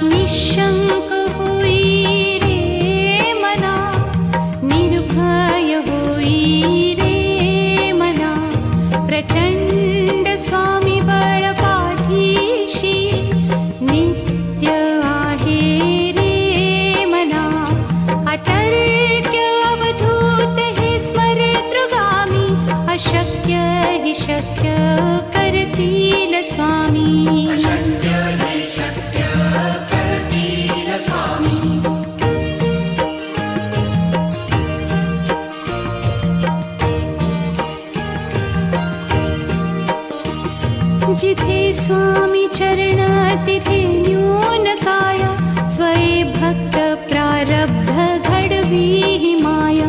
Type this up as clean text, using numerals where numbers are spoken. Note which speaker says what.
Speaker 1: निशंक होई रे मना, निर्भय होई रे मना, प्रचंड स्वामी बळ पाठीशी नित्य आहे रे मना. अतर्क्य अवधूत हे स्मरतृगामी, अशक्य हि शक्य करतील स्वामी. जिथे स्वामी चरण तिथे न्यून काया,